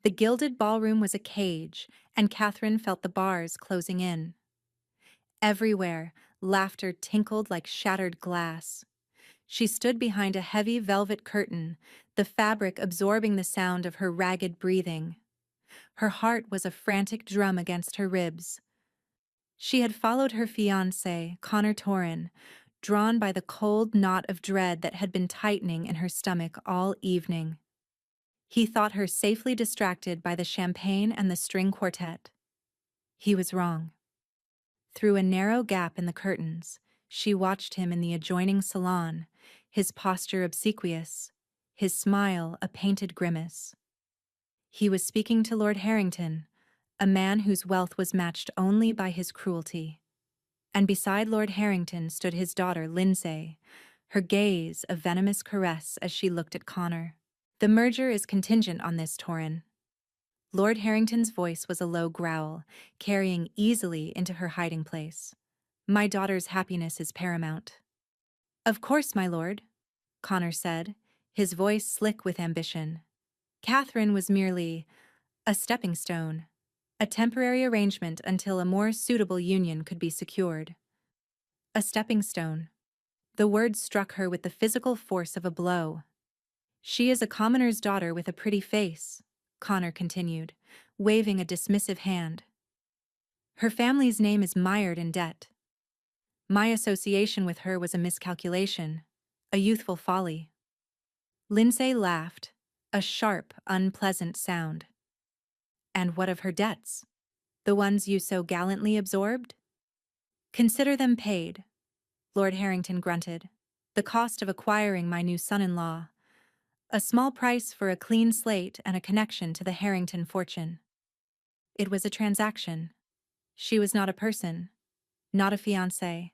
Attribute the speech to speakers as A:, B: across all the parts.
A: The gilded ballroom was a cage, and Catherine felt the bars closing in. Everywhere, laughter tinkled like shattered glass. She stood behind a heavy velvet curtain, the fabric absorbing the sound of her ragged breathing. Her heart was a frantic drum against her ribs. She had followed her fiancé, Connor Torrin, drawn by the cold knot of dread that had been tightening in her stomach all evening. He thought her safely distracted by the champagne and the string quartet. He was wrong. Through a narrow gap in the curtains, she watched him in the adjoining salon, his posture obsequious, his smile a painted grimace. He was speaking to Lord Harrington, a man whose wealth was matched only by his cruelty. And beside Lord Harrington stood his daughter, Lindsay, her gaze a venomous caress as she looked at Connor. The merger is contingent on this, Torrin. Lord Harrington's voice was a low growl, carrying easily into her hiding place. My daughter's happiness is paramount. Of course, my lord, Connor said, his voice slick with ambition. Catherine was merely a stepping stone, a temporary arrangement until a more suitable union could be secured. A stepping stone. The word struck her with the physical force of a blow. She is a commoner's daughter with a pretty face, Connor continued, waving a dismissive hand. Her family's name is mired in debt. My association with her was a miscalculation, a youthful folly. Lindsay laughed, a sharp, unpleasant sound. And what of her debts? The ones you so gallantly absorbed? Consider them paid, Lord Harrington grunted. The cost of acquiring my new son-in-law. A small price for a clean slate and a connection to the Harrington fortune. It was a transaction. She was not a person, not a fiancé,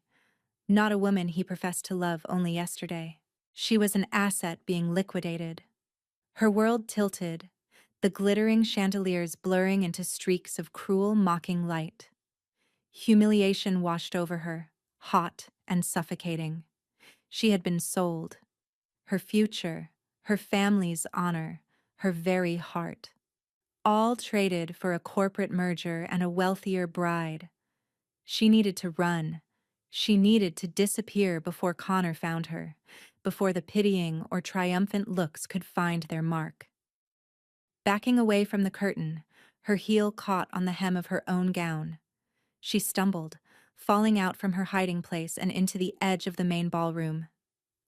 A: not a woman he professed to love only yesterday. She was an asset being liquidated. Her world tilted, the glittering chandeliers blurring into streaks of cruel, mocking light. Humiliation washed over her, hot and suffocating. She had been sold. Her future, her family's honor, her very heart. All traded for a corporate merger and a wealthier bride. She needed to run. She needed to disappear before Connor found her, before the pitying or triumphant looks could find their mark. Backing away from the curtain, her heel caught on the hem of her own gown. She stumbled, falling out from her hiding place and into the edge of the main ballroom.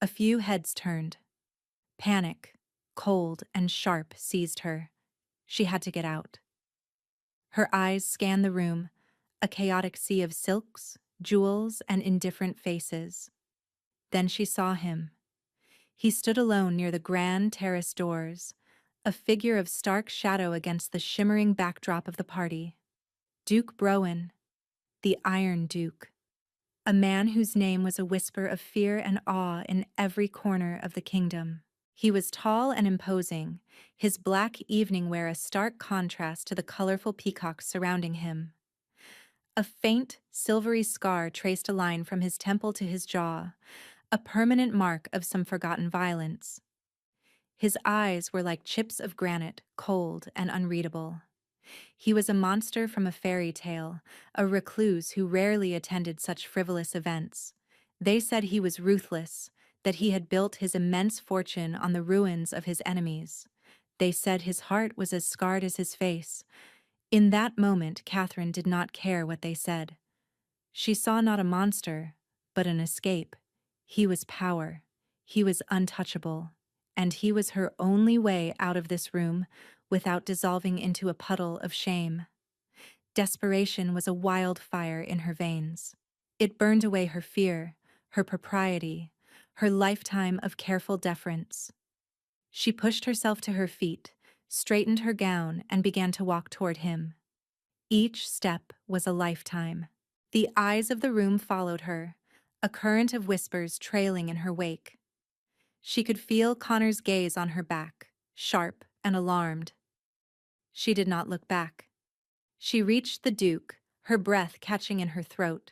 A: A few heads turned. Panic, cold and sharp, seized her. She had to get out. Her eyes scanned the room, a chaotic sea of silks, jewels, and indifferent faces. Then she saw him. He stood alone near the grand terrace doors, a figure of stark shadow against the shimmering backdrop of the party. Duke Browen, the Iron Duke. A man whose name was a whisper of fear and awe in every corner of the kingdom. He was tall and imposing, his black evening wear a stark contrast to the colorful peacocks surrounding him. A faint, silvery scar traced a line from his temple to his jaw, a permanent mark of some forgotten violence. His eyes were like chips of granite, cold and unreadable. He was a monster from a fairy tale, a recluse who rarely attended such frivolous events. They said he was ruthless, that he had built his immense fortune on the ruins of his enemies. They said his heart was as scarred as his face. In that moment, Catherine did not care what they said. She saw not a monster, but an escape. He was power. He was untouchable. And he was her only way out of this room without dissolving into a puddle of shame. Desperation was a wildfire in her veins. It burned away her fear, her propriety, her lifetime of careful deference. She pushed herself to her feet, straightened her gown, and began to walk toward him. Each step was a lifetime. The eyes of the room followed her, a current of whispers trailing in her wake. She could feel Connor's gaze on her back, sharp and alarmed. She did not look back. She reached the Duke, her breath catching in her throat.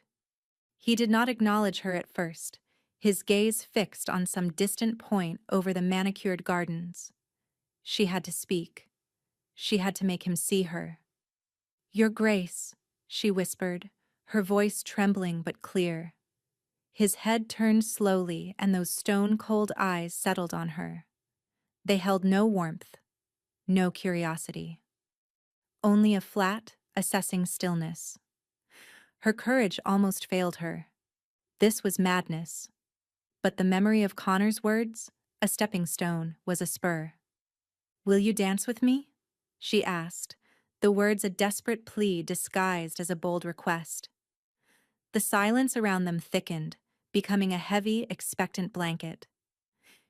A: He did not acknowledge her at first, his gaze fixed on some distant point over the manicured gardens. She had to speak. She had to make him see her. "Your Grace," she whispered, her voice trembling but clear. His head turned slowly and those stone-cold eyes settled on her. They held no warmth, no curiosity. Only a flat, assessing stillness. Her courage almost failed her. This was madness. But the memory of Connor's words, a stepping stone, was a spur. "Will you dance with me?" she asked, the words a desperate plea disguised as a bold request. The silence around them thickened, becoming a heavy, expectant blanket.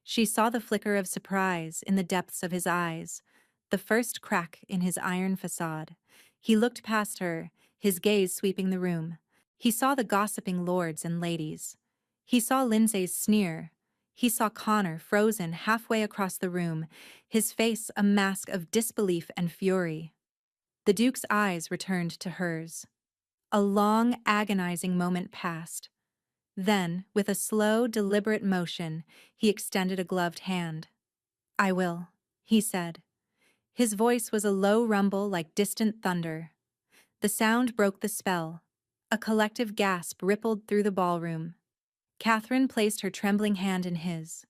A: She saw the flicker of surprise in the depths of his eyes, the first crack in his iron facade. He looked past her, his gaze sweeping the room. He saw the gossiping lords and ladies. He saw Lindsay's sneer. He saw Connor frozen halfway across the room, his face a mask of disbelief and fury. The Duke's eyes returned to hers. A long, agonizing moment passed. Then, with a slow, deliberate motion, he extended a gloved hand. "I will," he said. His voice was a low rumble like distant thunder. The sound broke the spell. A collective gasp rippled through the ballroom. Catherine placed her trembling hand in his.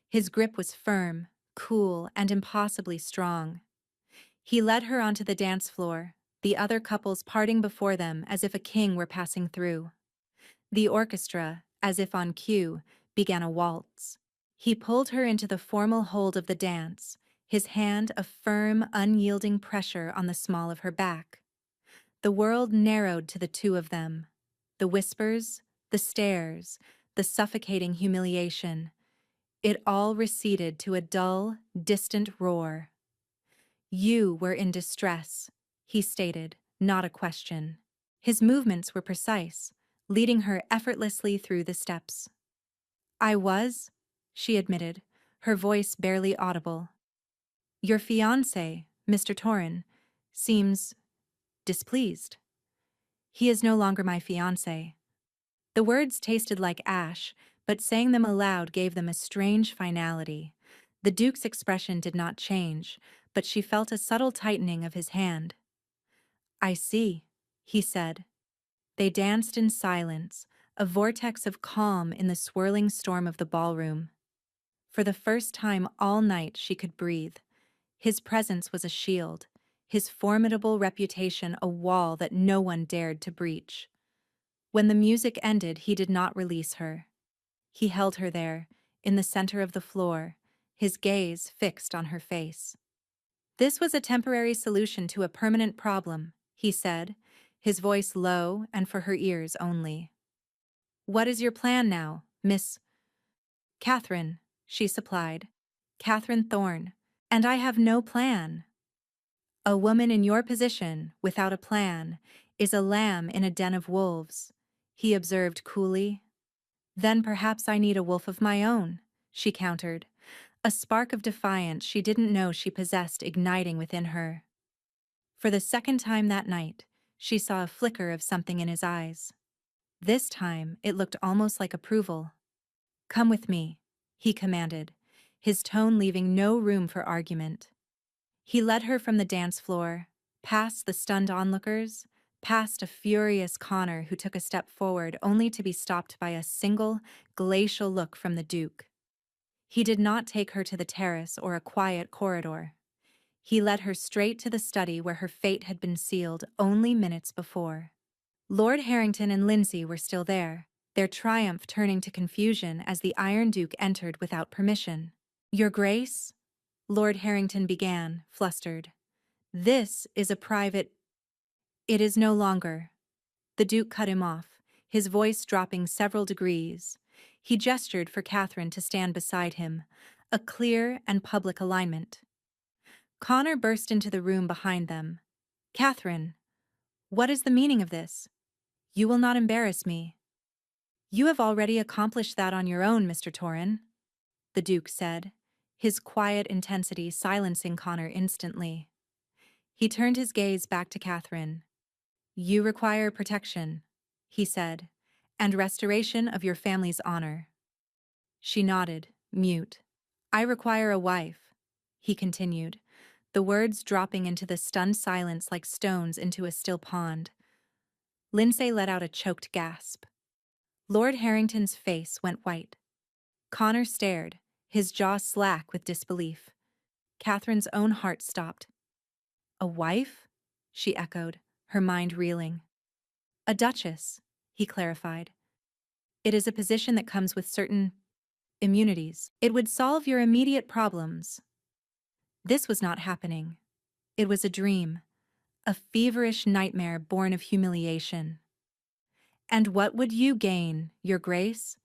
A: His grip was firm, cool, and impossibly strong. He led her onto the dance floor, the other couples parting before them as if a king were passing through. The orchestra, as if on cue, began a waltz. He pulled her into the formal hold of the dance, his hand a firm, unyielding pressure on the small of her back. The world narrowed to the two of them. The whispers, the stares, the suffocating humiliation. It all receded to a dull, distant roar. "You were in distress," he stated, not a question. His movements were precise, leading her effortlessly through the steps. "I was," she admitted, her voice barely audible. "Your fiancé, Mr. Torrin, seems displeased." "He is no longer my fiancé." The words tasted like ash, but saying them aloud gave them a strange finality. The Duke's expression did not change, but she felt a subtle tightening of his hand. "I see," he said. They danced in silence, a vortex of calm in the swirling storm of the ballroom. For the first time all night she could breathe. His presence was a shield, his formidable reputation a wall that no one dared to breach. When the music ended, he did not release her. He held her there, in the center of the floor, his gaze fixed on her face. "This was a temporary solution to a permanent problem," he said, his voice low and for her ears only. "What is your plan now, Miss Catherine?" she supplied. "Catherine Thorne. And I have no plan." "A woman in your position, without a plan, is a lamb in a den of wolves," he observed coolly. "Then perhaps I need a wolf of my own," she countered, a spark of defiance she didn't know she possessed igniting within her. For the second time that night, she saw a flicker of something in his eyes. This time, it looked almost like approval. "Come with me," he commanded, his tone leaving no room for argument. He led her from the dance floor, past the stunned onlookers, past a furious Connor who took a step forward only to be stopped by a single, glacial look from the Duke. He did not take her to the terrace or a quiet corridor. He led her straight to the study where her fate had been sealed only minutes before. Lord Harrington and Lindsay were still there, their triumph turning to confusion as the Iron Duke entered without permission. "Your Grace?" Lord Harrington began, flustered. "This is a private—" "It is no longer." The Duke cut him off, his voice dropping several degrees. He gestured for Catherine to stand beside him, a clear and public alignment. Connor burst into the room behind them. "Catherine, what is the meaning of this? You will not embarrass me." "You have already accomplished that on your own, Mr. Torrin," the Duke said, his quiet intensity silencing Connor instantly. He turned his gaze back to Catherine. "You require protection," he said, "and restoration of your family's honor." She nodded, mute. "I require a wife," he continued, the words dropping into the stunned silence like stones into a still pond. Lindsay let out a choked gasp. Lord Harrington's face went white. Connor stared, his jaw slack with disbelief. Catherine's own heart stopped. "A wife?" she echoed, her mind reeling. "A duchess," he clarified. "It is a position that comes with certain immunities. It would solve your immediate problems." This was not happening. It was a dream, a feverish nightmare born of humiliation. "And what would you gain, Your Grace?"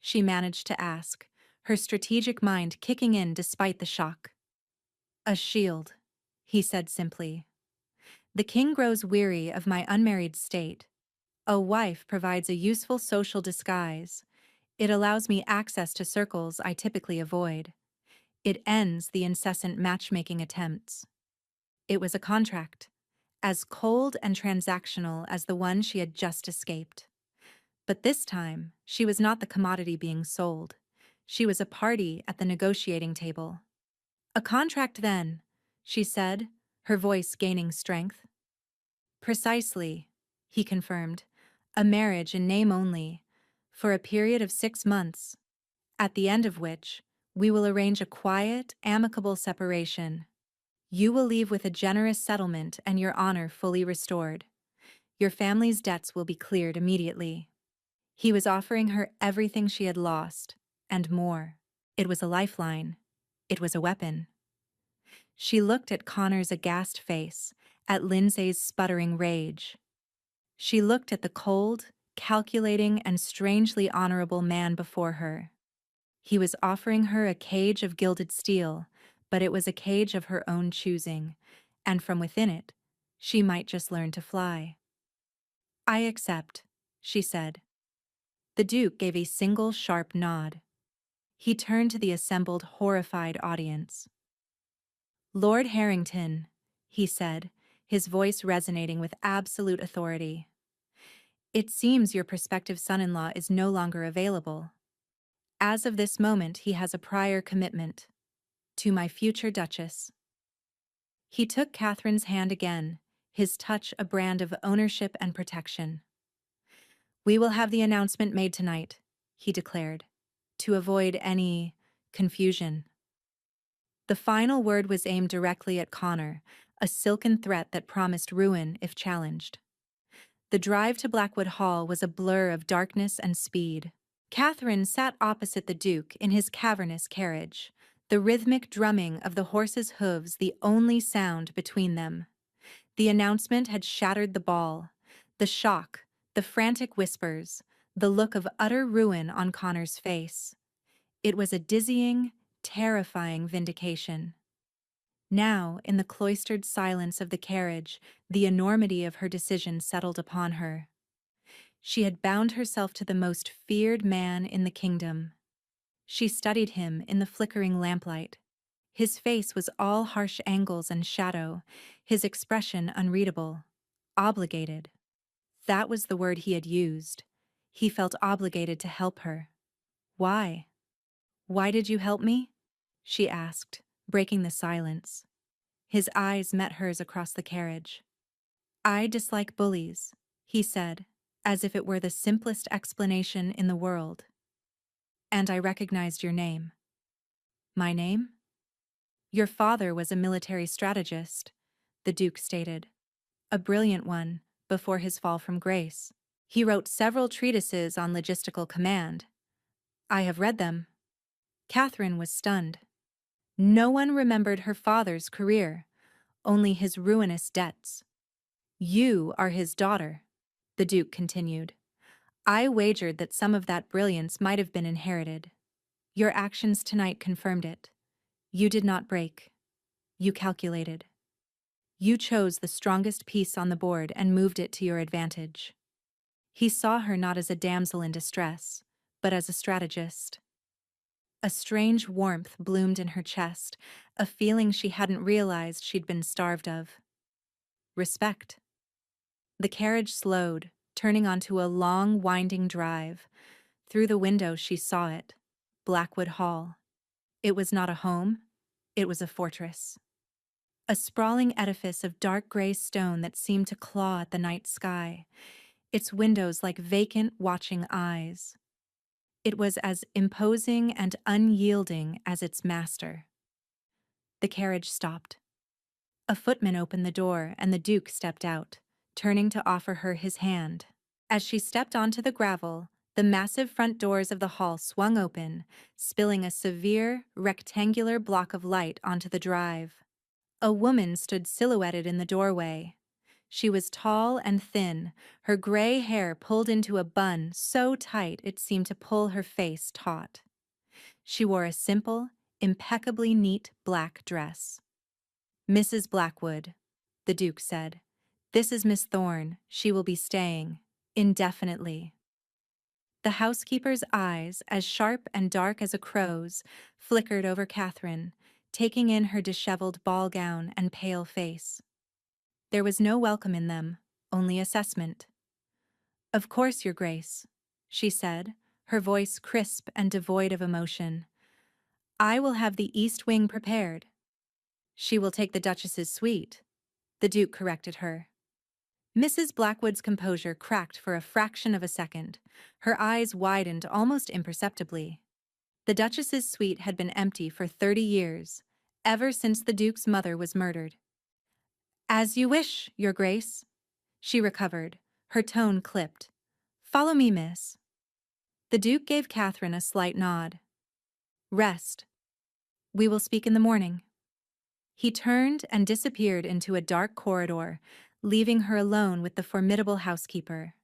A: she managed to ask, her strategic mind kicking in despite the shock. "A shield," he said simply. "The king grows weary of my unmarried state. A wife provides a useful social disguise. It allows me access to circles I typically avoid. It ends the incessant matchmaking attempts." It was a contract, as cold and transactional as the one she had just escaped. But this time, she was not the commodity being sold. She was a party at the negotiating table. "A contract, then," she said, her voice gaining strength. "Precisely," he confirmed. "A marriage in name only, for a period of 6 months, at the end of which we will arrange a quiet, amicable separation. You will leave with a generous settlement and your honor fully restored. Your family's debts will be cleared immediately." He was offering her everything she had lost, and more. It was a lifeline. It was a weapon. She looked at Connor's aghast face, at Lindsay's sputtering rage. She looked at the cold, calculating, and strangely honorable man before her. He was offering her a cage of gilded steel, but it was a cage of her own choosing, and from within it, she might just learn to fly. "I accept," she said. The Duke gave a single sharp nod. He turned to the assembled horrified audience. "Lord Harrington," he said, his voice resonating with absolute authority. "It seems your prospective son-in-law is no longer available. As of this moment, he has a prior commitment to my future Duchess." He took Catherine's hand again, his touch a brand of ownership and protection. "We will have the announcement made tonight," he declared, to avoid any confusion. The final word was aimed directly at Connor, a silken threat that promised ruin if challenged. The drive to Blackwood Hall was a blur of darkness and speed. Catherine sat opposite the Duke in his cavernous carriage, the rhythmic drumming of the horse's hooves the only sound between them. The announcement had shattered the ball. The shock, the frantic whispers, the look of utter ruin on Connor's face. It was a dizzying, terrifying vindication. Now, in the cloistered silence of the carriage, the enormity of her decision settled upon her. She had bound herself to the most feared man in the kingdom. She studied him in the flickering lamplight. His face was all harsh angles and shadow, his expression unreadable. Obligated. That was the word he had used. He felt obligated to help her. "Why? Why did you help me?" she asked, breaking the silence. His eyes met hers across the carriage. "I dislike bullies," he said, as if it were the simplest explanation in the world. "And I recognized your name." "My name?" "Your father was a military strategist," the Duke stated. "A brilliant one, before his fall from grace. He wrote several treatises on logistical command. I have read them." Catherine was stunned. No one remembered her father's career, only his ruinous debts. "You are his daughter," the Duke continued. "I wagered that some of that brilliance might have been inherited. Your actions tonight confirmed it. You did not break. You calculated. You chose the strongest piece on the board and moved it to your advantage." He saw her not as a damsel in distress, but as a strategist. A strange warmth bloomed in her chest, a feeling she hadn't realized she'd been starved of. Respect. The carriage slowed, turning onto a long, winding drive. Through the window she saw it. Blackwood Hall. It was not a home, it was a fortress. a sprawling edifice of dark gray stone that seemed to claw at the night sky, its windows like vacant, watching eyes. It was as imposing and unyielding as its master. The carriage stopped. A footman opened the door and the Duke stepped out, turning to offer her his hand. As she stepped onto the gravel, the massive front doors of the hall swung open, spilling a severe, rectangular block of light onto the drive. A woman stood silhouetted in the doorway. She was tall and thin, her gray hair pulled into a bun so tight it seemed to pull her face taut. She wore a simple, impeccably neat black dress. "Mrs. Blackwood," the Duke said. "This is Miss Thorne. She will be staying indefinitely." The housekeeper's eyes, as sharp and dark as a crow's, flickered over Catherine, taking in her disheveled ball gown and pale face. There was no welcome in them, only assessment. "Of course, Your Grace," she said, her voice crisp and devoid of emotion. "I will have the east wing prepared." "She will take the Duchess's suite," the Duke corrected her. Mrs. Blackwood's composure cracked for a fraction of a second. Her eyes widened almost imperceptibly. The Duchess's suite had been empty for 30 years, ever since the Duke's mother was murdered. "As you wish, Your Grace." She recovered, her tone clipped. "Follow me, miss." The Duke gave Catherine a slight nod. "Rest. We will speak in the morning." He turned and disappeared into a dark corridor, leaving her alone with the formidable housekeeper.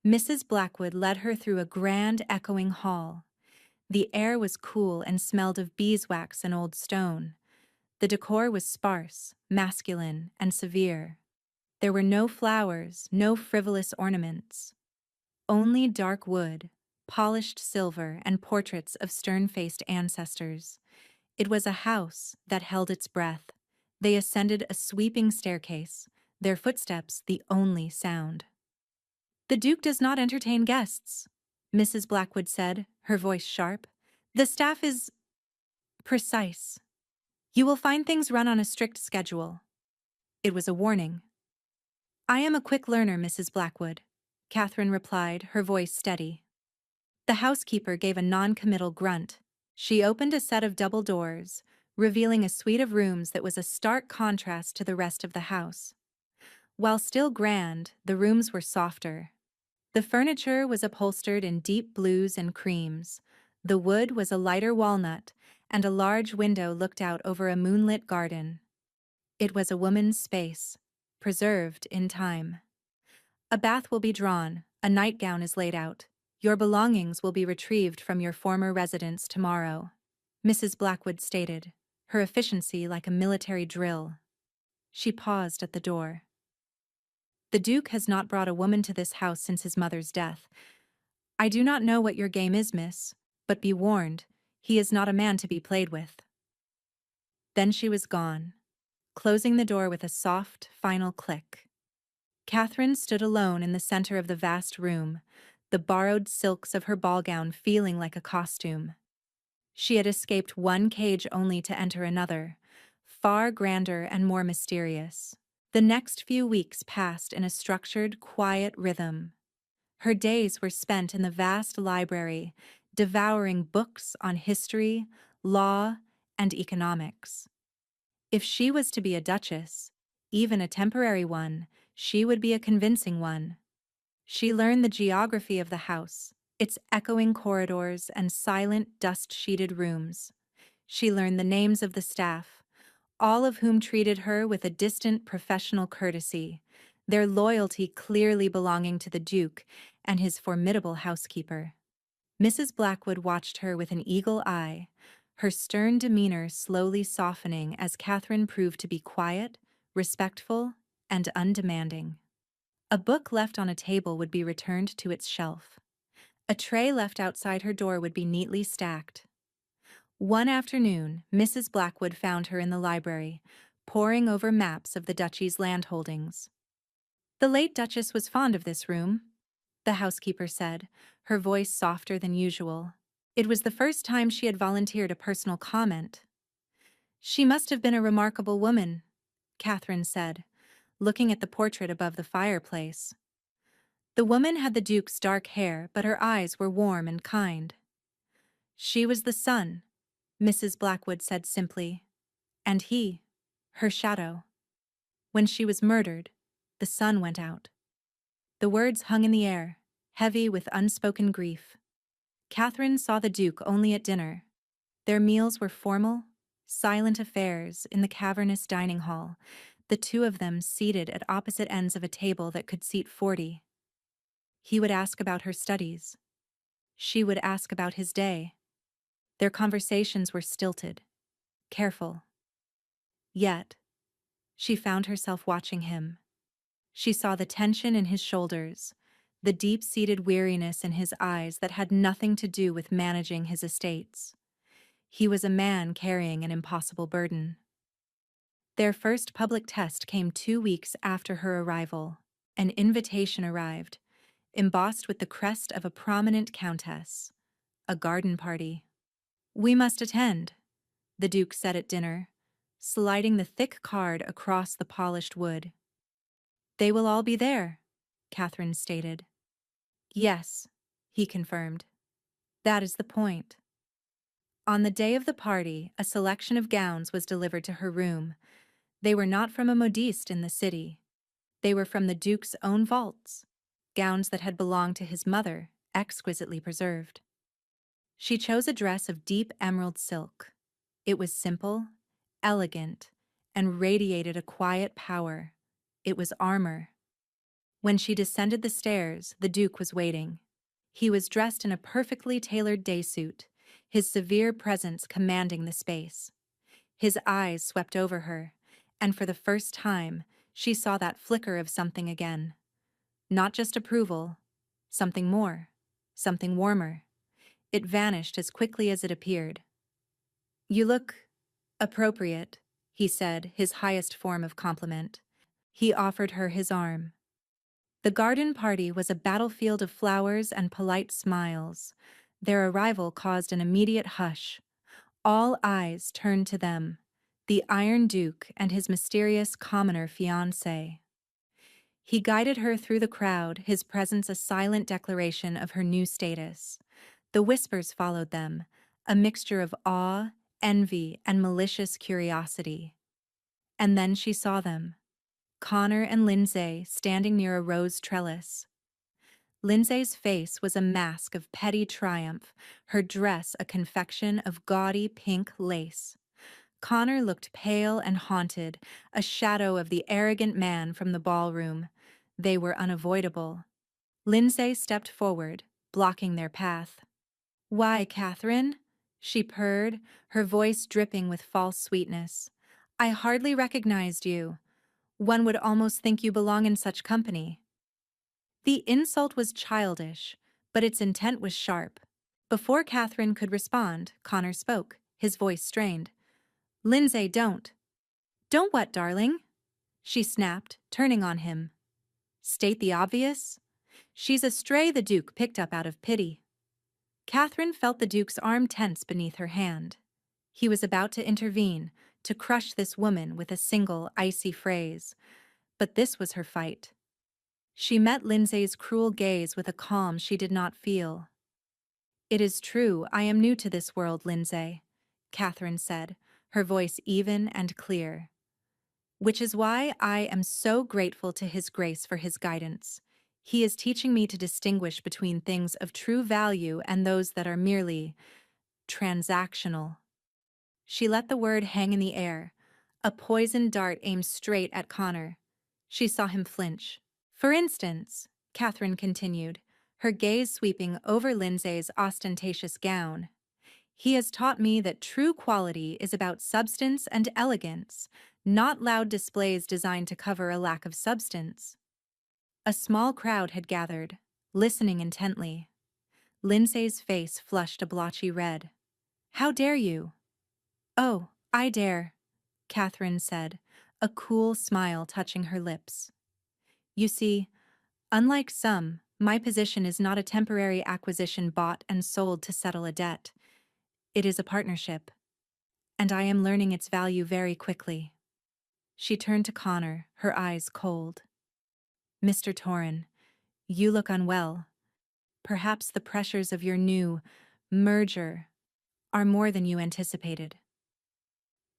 A: Mrs. Blackwood led her through a grand, echoing hall. The air was cool and smelled of beeswax and old stone. The decor was sparse, masculine, and severe. There were no flowers, no frivolous ornaments. Only dark wood, polished silver, and portraits of stern-faced ancestors. It was a house that held its breath. They ascended a sweeping staircase, their footsteps the only sound. "The Duke does not entertain guests," Mrs. Blackwood said, her voice sharp. "The staff is precise. You will find things run on a strict schedule." It was a warning. "I am a quick learner, Mrs. Blackwood," Catherine replied, her voice steady. The housekeeper gave a non-committal grunt. She opened a set of double doors, revealing a suite of rooms that was a stark contrast to the rest of the house. While still grand, the rooms were softer. The furniture was upholstered in deep blues and creams. The wood was a lighter walnut, and a large window looked out over a moonlit garden. It was a woman's space, preserved in time. "A bath will be drawn, a nightgown is laid out. Your belongings will be retrieved from your former residence tomorrow," Mrs. Blackwood stated, her efficiency like a military drill. She paused at the door. "The Duke has not brought a woman to this house since his mother's death. I do not know what your game is, miss, but be warned, he is not a man to be played with." Then she was gone, closing the door with a soft, final click. Catherine stood alone in the center of the vast room, the borrowed silks of her ball gown feeling like a costume. She had escaped one cage only to enter another, far grander and more mysterious. The next few weeks passed in a structured, quiet rhythm. Her days were spent in the vast library, devouring books on history, law, and economics. If she was to be a duchess, even a temporary one, she would be a convincing one. She learned the geography of the house, its echoing corridors and silent, dust-sheeted rooms. She learned the names of the staff, all of whom treated her with a distant professional courtesy, their loyalty clearly belonging to the Duke and his formidable housekeeper. Mrs. Blackwood watched her with an eagle eye, her stern demeanor slowly softening as Catherine proved to be quiet, respectful, and undemanding. A book left on a table would be returned to its shelf. A tray left outside her door would be neatly stacked. One afternoon, Mrs. Blackwood found her in the library, poring over maps of the duchy's landholdings. "The late Duchess was fond of this room," the housekeeper said, her voice softer than usual. It was the first time she had volunteered a personal comment. "She must have been a remarkable woman," Catherine said, looking at the portrait above the fireplace. The woman had the Duke's dark hair, but her eyes were warm and kind. She was the sun, Mrs. Blackwood said simply, and he, her shadow. When she was murdered, the sun went out. The words hung in the air, heavy with unspoken grief. Catherine saw the Duke only at dinner. Their meals were formal, silent affairs in the cavernous dining hall, the two of them seated at opposite ends of a table that could seat 40. He would ask about her studies. She would ask about his day. Their conversations were stilted, careful. Yet, she found herself watching him. She saw the tension in his shoulders, the deep-seated weariness in his eyes that had nothing to do with managing his estates. He was a man carrying an impossible burden. Their first public test came 2 weeks after her arrival. An invitation arrived, embossed with the crest of a prominent countess. A garden party. "We must attend," the Duke said at dinner, sliding the thick card across the polished wood. "They will all be there," Catherine stated. "Yes," he confirmed. "That is the point." On the day of the party, a selection of gowns was delivered to her room. They were not from a modiste in the city. They were from the Duke's own vaults, gowns that had belonged to his mother, exquisitely preserved. She chose a dress of deep emerald silk. It was simple, elegant, and radiated a quiet power. It was armor. When she descended the stairs, the Duke was waiting. He was dressed in a perfectly tailored day suit, his severe presence commanding the space. His eyes swept over her, and for the first time, she saw that flicker of something again. Not just approval, something more, something warmer. It vanished as quickly as it appeared. "You look appropriate," he said, his highest form of compliment. He offered her his arm. The garden party was a battlefield of flowers and polite smiles. Their arrival caused an immediate hush. All eyes turned to them, the Iron Duke and his mysterious commoner fiancé. He guided her through the crowd, his presence a silent declaration of her new status. The whispers followed them, a mixture of awe, envy, and malicious curiosity. And then she saw them. Connor and Lindsay standing near a rose trellis. Lindsay's face was a mask of petty triumph, her dress a confection of gaudy pink lace. Connor looked pale and haunted, a shadow of the arrogant man from the ballroom. They were unavoidable. Lindsay stepped forward, blocking their path. "Why, Catherine?" she purred, her voice dripping with false sweetness. "I hardly recognized you. One would almost think you belong in such company." The insult was childish, but its intent was sharp. Before Catherine could respond, Connor spoke, his voice strained. "Lindsay, don't." "Don't what, darling?" she snapped, turning on him. "State the obvious? She's a stray the Duke picked up out of pity." Catherine felt the Duke's arm tense beneath her hand. He was about to intervene, to crush this woman with a single icy phrase. But this was her fight. She met Lindsay's cruel gaze with a calm she did not feel. "It is true, I am new to this world, Lindsay," Catherine said, her voice even and clear. "Which is why I am so grateful to His Grace for his guidance. He is teaching me to distinguish between things of true value and those that are merely transactional." She let the word hang in the air, a poisoned dart aimed straight at Connor. She saw him flinch. "For instance," Catherine continued, her gaze sweeping over Lindsay's ostentatious gown, "he has taught me that true quality is about substance and elegance, not loud displays designed to cover a lack of substance." A small crowd had gathered, listening intently. Lindsay's face flushed a blotchy red. "How dare you?" "Oh, I dare," Catherine said, a cool smile touching her lips. "You see, unlike some, my position is not a temporary acquisition bought and sold to settle a debt. It is a partnership, and I am learning its value very quickly." She turned to Connor, her eyes cold. "Mr. Torrin, you look unwell. Perhaps the pressures of your new merger are more than you anticipated."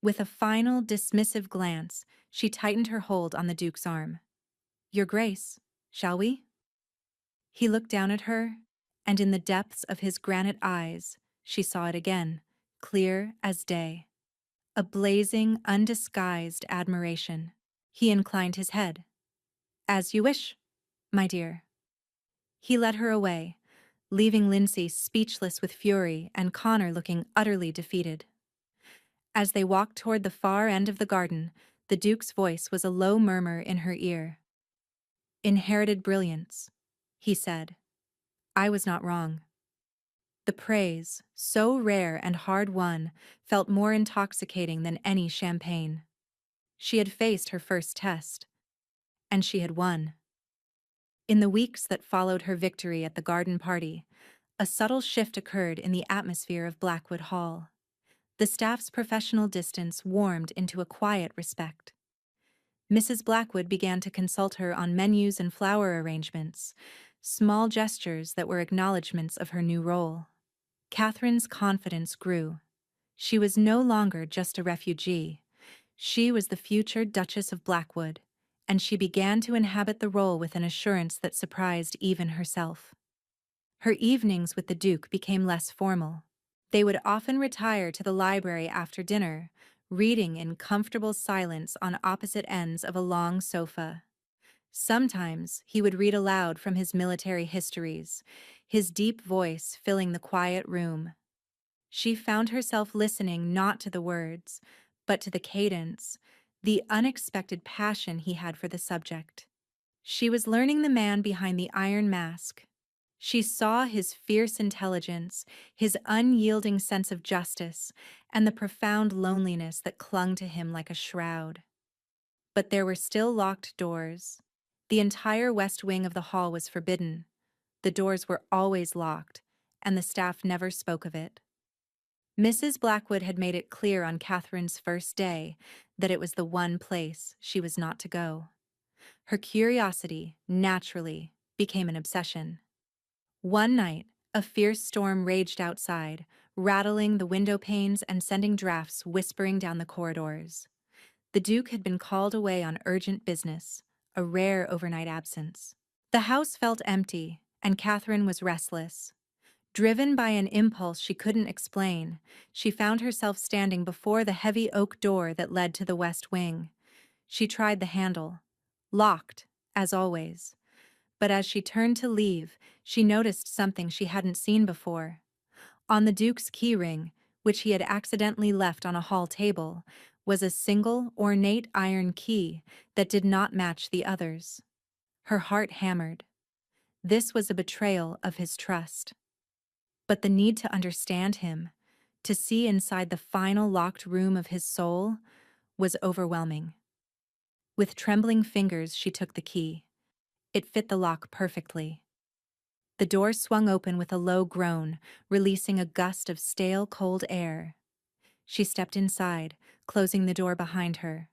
A: With a final, dismissive glance, she tightened her hold on the Duke's arm. "Your Grace, shall we?" He looked down at her, and in the depths of his granite eyes, she saw it again, clear as day. A blazing, undisguised admiration. He inclined his head. "As you wish, my dear." He led her away, leaving Lindsay speechless with fury and Connor looking utterly defeated. As they walked toward the far end of the garden, the Duke's voice was a low murmur in her ear. "Inherited brilliance," he said. "I was not wrong." The praise, so rare and hard-won, felt more intoxicating than any champagne. She had faced her first test, and she had won. In the weeks that followed her victory at the garden party, a subtle shift occurred in the atmosphere of Blackwood Hall. The staff's professional distance warmed into a quiet respect. Mrs. Blackwood began to consult her on menus and flower arrangements, small gestures that were acknowledgments of her new role. Catherine's confidence grew. She was no longer just a refugee. She was the future Duchess of Blackwood, and she began to inhabit the role with an assurance that surprised even herself. Her evenings with the Duke became less formal. They would often retire to the library after dinner, reading in comfortable silence on opposite ends of a long sofa. Sometimes he would read aloud from his military histories, his deep voice filling the quiet room. She found herself listening not to the words, but to the cadence, the unexpected passion he had for the subject. She was learning the man behind the iron mask. She saw his fierce intelligence, his unyielding sense of justice, and the profound loneliness that clung to him like a shroud. But there were still locked doors. The entire west wing of the hall was forbidden. The doors were always locked, and the staff never spoke of it. Mrs. Blackwood had made it clear on Catherine's first day that it was the one place she was not to go. Her curiosity, naturally, became an obsession. One night, a fierce storm raged outside, rattling the window panes and sending drafts whispering down the corridors. The Duke had been called away on urgent business, a rare overnight absence. The house felt empty, and Catherine was restless. Driven by an impulse she couldn't explain, she found herself standing before the heavy oak door that led to the west wing. She tried the handle. Locked, as always. But as she turned to leave, she noticed something she hadn't seen before. On the Duke's keyring, which he had accidentally left on a hall table, was a single, ornate iron key that did not match the others. Her heart hammered. This was a betrayal of his trust. But the need to understand him, to see inside the final locked room of his soul, was overwhelming. With trembling fingers, she took the key. It fit the lock perfectly. The door swung open with a low groan, releasing a gust of stale, cold air. She stepped inside, closing the door behind her.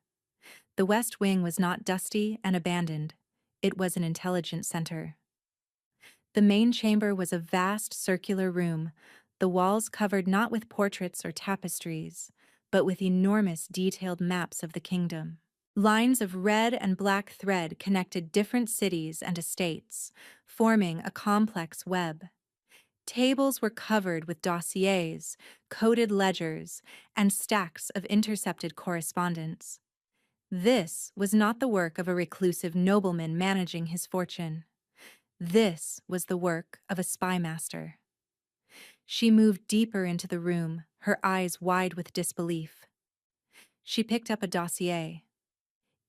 A: The west wing was not dusty and abandoned. It was an intelligence center. The main chamber was a vast circular room, the walls covered not with portraits or tapestries, but with enormous detailed maps of the kingdom. Lines of red and black thread connected different cities and estates, forming a complex web. Tables were covered with dossiers, coded ledgers, and stacks of intercepted correspondence. This was not the work of a reclusive nobleman managing his fortune. This was the work of a spy master. She moved deeper into the room, her eyes wide with disbelief. She picked up a dossier.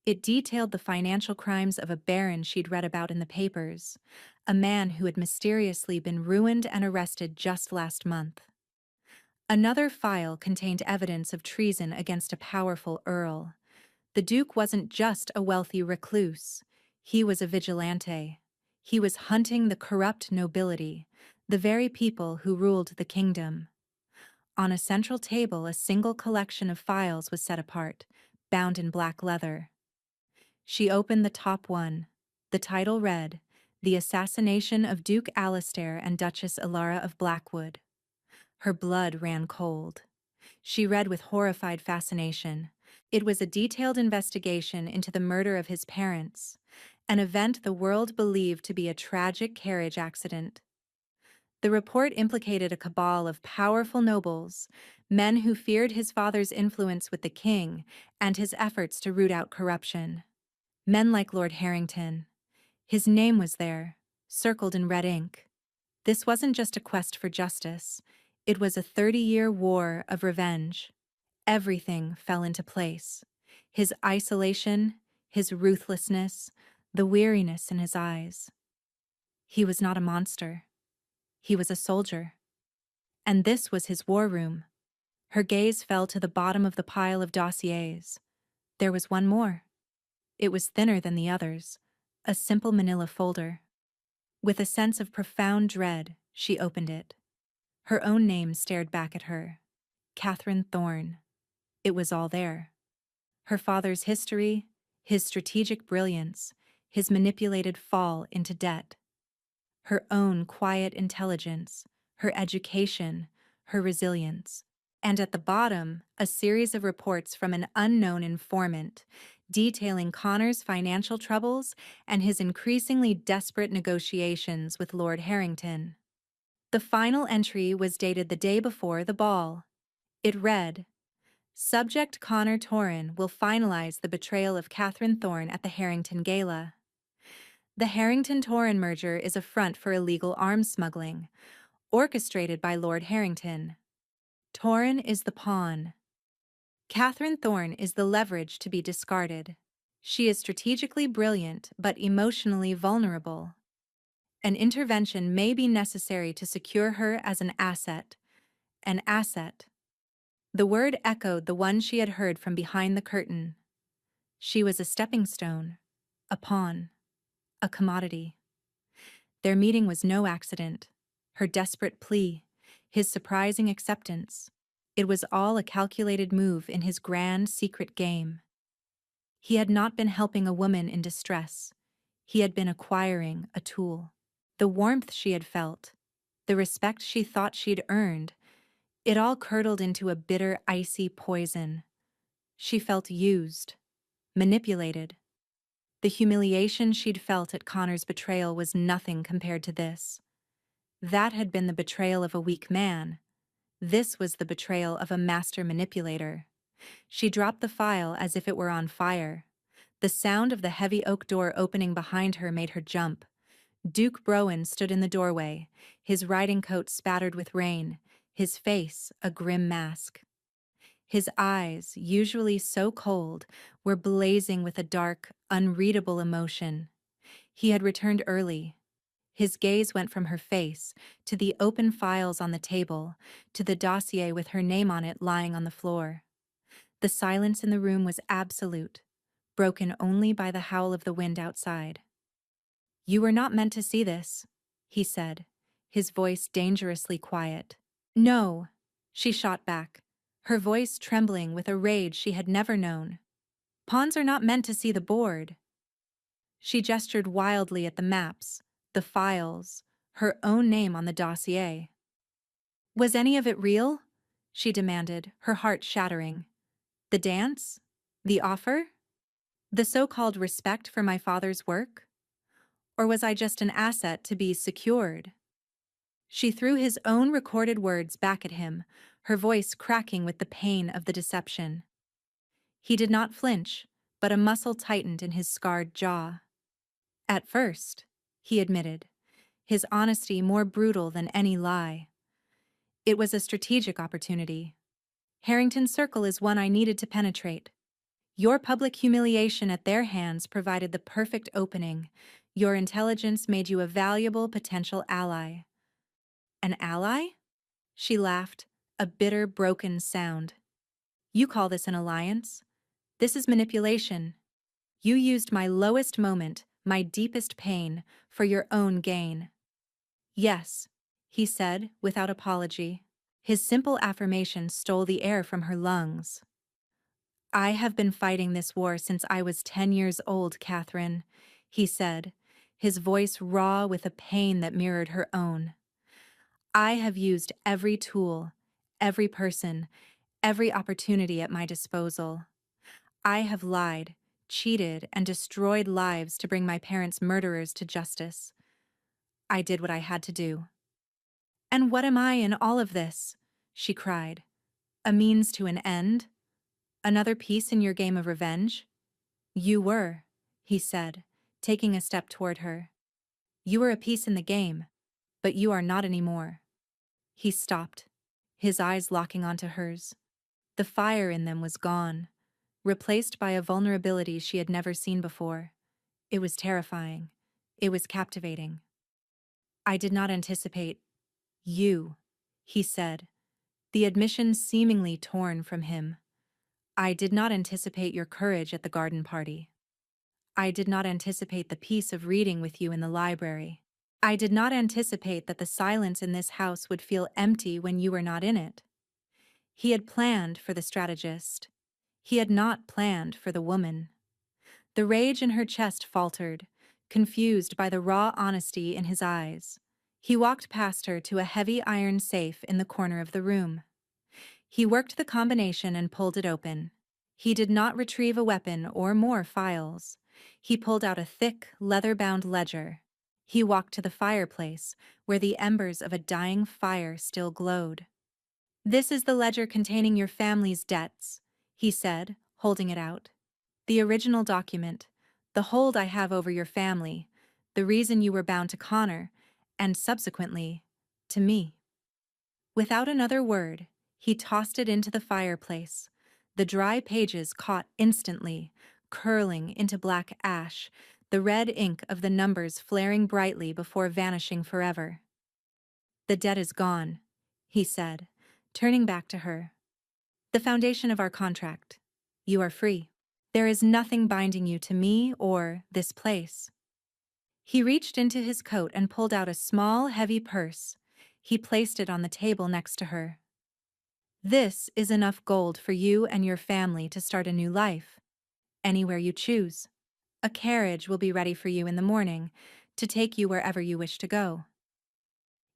A: It detailed the financial crimes of a baron she'd read about in the papers, a man who had mysteriously been ruined and arrested just last month. Another file contained evidence of treason against a powerful earl. The Duke wasn't just a wealthy recluse. He was a vigilante. He was hunting the corrupt nobility, the very people who ruled the kingdom. On a central table, a single collection of files was set apart, bound in black leather. She opened the top one. The title read, "The Assassination of Duke Alastair and Duchess Ilara of Blackwood." Her blood ran cold. She read with horrified fascination. It was a detailed investigation into the murder of his parents, an event the world believed to be a tragic carriage accident. The report implicated a cabal of powerful nobles, men who feared his father's influence with the king and his efforts to root out corruption. Men like Lord Harrington. His name was there, circled in red ink. This wasn't just a quest for justice. It was a 30-year war of revenge. Everything fell into place. His isolation, his ruthlessness, the weariness in his eyes. He was not a monster. He was a soldier. And this was his war room. Her gaze fell to the bottom of the pile of dossiers. There was one more. It was thinner than the others, a simple manila folder. With a sense of profound dread, she opened it. Her own name stared back at her. Catherine Thorne. It was all there. Her father's history, his strategic brilliance, his manipulated fall into debt. Her own quiet intelligence, her education, her resilience. And at the bottom, a series of reports from an unknown informant, detailing Connor's financial troubles and his increasingly desperate negotiations with Lord Harrington. The final entry was dated the day before the ball. It read, "Subject Connor Torrin will finalize the betrayal of Catherine Thorne at the Harrington Gala. The Harrington-Torrin merger is a front for illegal arms smuggling, orchestrated by Lord Harrington. Torrin is the pawn. Catherine Thorne is the leverage to be discarded. She is strategically brilliant but emotionally vulnerable. An intervention may be necessary to secure her as an asset. An asset." The word echoed the one she had heard from behind the curtain. She was a stepping stone, a pawn, a commodity. Their meeting was no accident. Her desperate plea, his surprising acceptance. It was all a calculated move in his grand secret game. He had not been helping a woman in distress. He had been acquiring a tool. The warmth she had felt, the respect she thought she'd earned, it all curdled into a bitter, icy poison. She felt used, manipulated. The humiliation she'd felt at Connor's betrayal was nothing compared to this. That had been the betrayal of a weak man. This was the betrayal of a master manipulator. She dropped the file as if it were on fire. The sound of the heavy oak door opening behind her made her jump. Duke Browen stood in the doorway, his riding coat spattered with rain, his face a grim mask. His eyes, usually so cold, were blazing with a dark, unreadable emotion. He had returned early. His gaze went from her face, to the open files on the table, to the dossier with her name on it lying on the floor. The silence in the room was absolute, broken only by the howl of the wind outside. "You were not meant to see this," he said, his voice dangerously quiet. "No," she shot back, her voice trembling with a rage she had never known. "Pawns are not meant to see the board." She gestured wildly at the maps, the files, her own name on the dossier. "Was any of it real?" she demanded, her heart shattering. "The dance? The offer? The so-called respect for my father's work? Or was I just an asset to be secured?" She threw his own recorded words back at him, her voice cracking with the pain of the deception. He did not flinch, but a muscle tightened in his scarred jaw. "At first," he admitted, his honesty more brutal than any lie. "It was a strategic opportunity. Harrington's circle is one I needed to penetrate. Your public humiliation at their hands provided the perfect opening. Your intelligence made you a valuable potential ally." "An ally?" She laughed, a bitter, broken sound. "You call this an alliance? This is manipulation. You used my lowest moment, my deepest pain, for your own gain." "Yes," he said, without apology. His simple affirmation stole the air from her lungs. I have been fighting this war since I was 10 years old, Catherine, he said, his voice raw with a pain that mirrored her own. I have used every tool, every person, every opportunity at my disposal. I have lied, cheated, and destroyed lives to bring my parents' murderers to justice. I did what I had to do. And what am I in all of this? She cried. A means to an end? Another piece in your game of revenge? You were, he said, taking a step toward her. You were a piece in the game, but you are not anymore. He stopped, his eyes locking onto hers. The fire in them was gone, replaced by a vulnerability she had never seen before. It was terrifying. It was captivating. I did not anticipate you, he said, the admission seemingly torn from him. I did not anticipate your courage at the garden party. I did not anticipate the peace of reading with you in the library. I did not anticipate that the silence in this house would feel empty when you were not in it. He had planned for the strategist. He had not planned for the woman. The rage in her chest faltered, confused by the raw honesty in his eyes. He walked past her to a heavy iron safe in the corner of the room. He worked the combination and pulled it open. He did not retrieve a weapon or more files. He pulled out a thick, leather-bound ledger. He walked to the fireplace, where the embers of a dying fire still glowed. This is the ledger containing your family's debts, he said, holding it out. The original document, the hold I have over your family, the reason you were bound to Connor, and subsequently, to me. Without another word, he tossed it into the fireplace. The dry pages caught instantly, curling into black ash, the red ink of the numbers flaring brightly before vanishing forever. The debt is gone, he said, turning back to her. The foundation of our contract. You are free. There is nothing binding you to me or this place. He reached into his coat and pulled out a small, heavy purse. He placed it on the table next to her. This is enough gold for you and your family to start a new life. Anywhere you choose. A carriage will be ready for you in the morning to take you wherever you wish to go.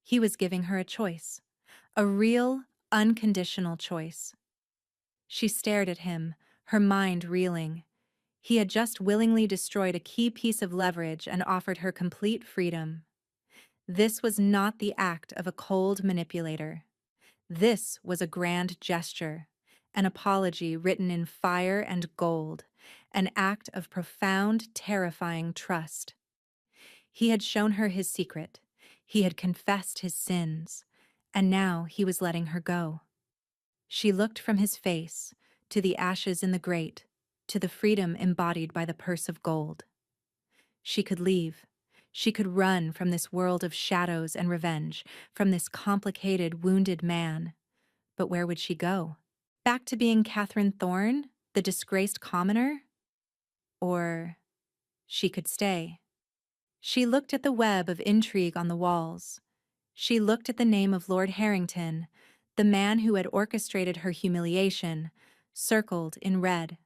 A: He was giving her a choice. A real, unconditional choice. She stared at him, her mind reeling. He had just willingly destroyed a key piece of leverage and offered her complete freedom. This was not the act of a cold manipulator. This was a grand gesture, an apology written in fire and gold, an act of profound, terrifying trust. He had shown her his secret. He had confessed his sins, and now he was letting her go. She looked from his face to the ashes in the grate, to the freedom embodied by the purse of gold. She could leave. She could run from this world of shadows and revenge, from this complicated, wounded man. But where would she go? Back to being Catherine Thorne, the disgraced commoner? Or she could stay. She looked at the web of intrigue on the walls. She looked at the name of Lord Harrington, the man who had orchestrated her humiliation, circled in red.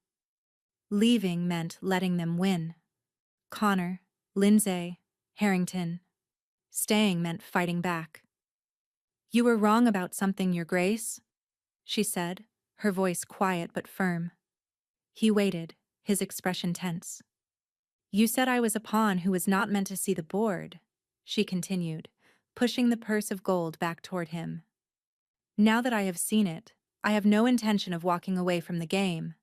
A: Leaving meant letting them win. Connor, Lindsay, Harrington. Staying meant fighting back. You were wrong about something, Your Grace, she said, her voice quiet but firm. He waited, his expression tense. You said I was a pawn who was not meant to see the board, she continued, pushing the purse of gold back toward him. Now that I have seen it, I have no intention of walking away from the game.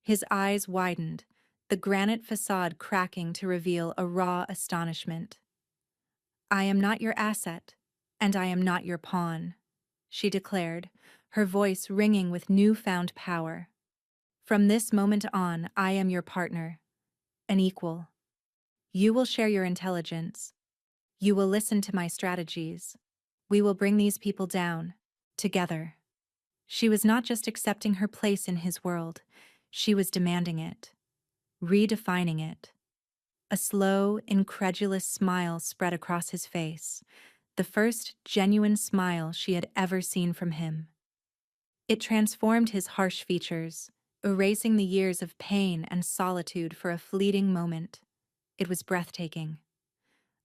A: His eyes widened, the granite facade cracking to reveal a raw astonishment. I am not your asset, and I am not your pawn, she declared, her voice ringing with newfound power. From this moment on, I am your partner, an equal. You will share your intelligence. You will listen to my strategies. We will bring these people down, together. She was not just accepting her place in his world, she was demanding it, redefining it. A slow, incredulous smile spread across his face, the first genuine smile she had ever seen from him. It transformed his harsh features, erasing the years of pain and solitude for a fleeting moment. It was breathtaking.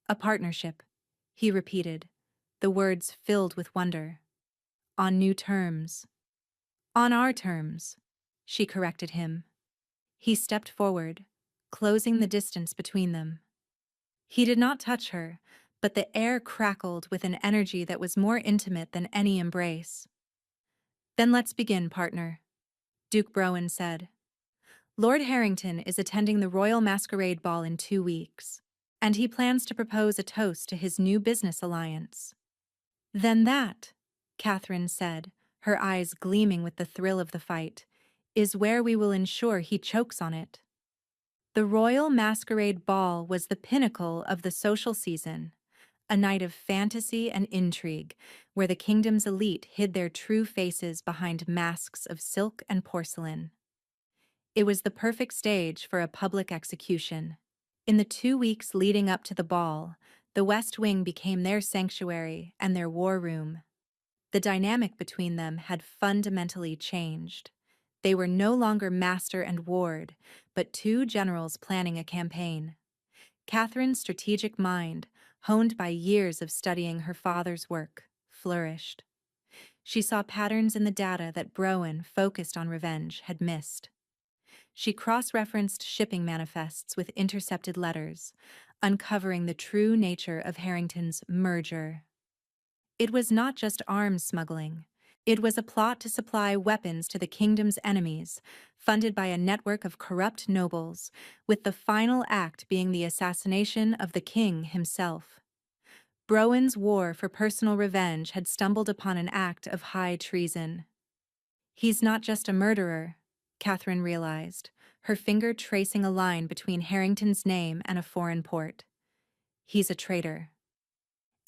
A: A partnership, he repeated, the words filled with wonder. On new terms. On our terms, she corrected him. He stepped forward, closing the distance between them. He did not touch her, but the air crackled with an energy that was more intimate than any embrace. Then let's begin, partner, Duke Browen said. Lord Harrington is attending the Royal Masquerade Ball in 2 weeks, and he plans to propose a toast to his new business alliance. Then that, Catherine said, her eyes gleaming with the thrill of the fight, is where we will ensure he chokes on it. The Royal Masquerade Ball was the pinnacle of the social season, a night of fantasy and intrigue, where the kingdom's elite hid their true faces behind masks of silk and porcelain. It was the perfect stage for a public execution. In the 2 weeks leading up to the ball, the West Wing became their sanctuary and their war room. The dynamic between them had fundamentally changed. They were no longer master and ward, but two generals planning a campaign. Catherine's strategic mind, honed by years of studying her father's work, flourished. She saw patterns in the data that Browen, focused on revenge, had missed. She cross-referenced shipping manifests with intercepted letters, uncovering the true nature of Harrington's merger. It was not just arms smuggling. It was a plot to supply weapons to the kingdom's enemies, funded by a network of corrupt nobles, with the final act being the assassination of the king himself. Browen's war for personal revenge had stumbled upon an act of high treason. He's not just a murderer, Catherine realized, her finger tracing a line between Harrington's name and a foreign port. He's a traitor.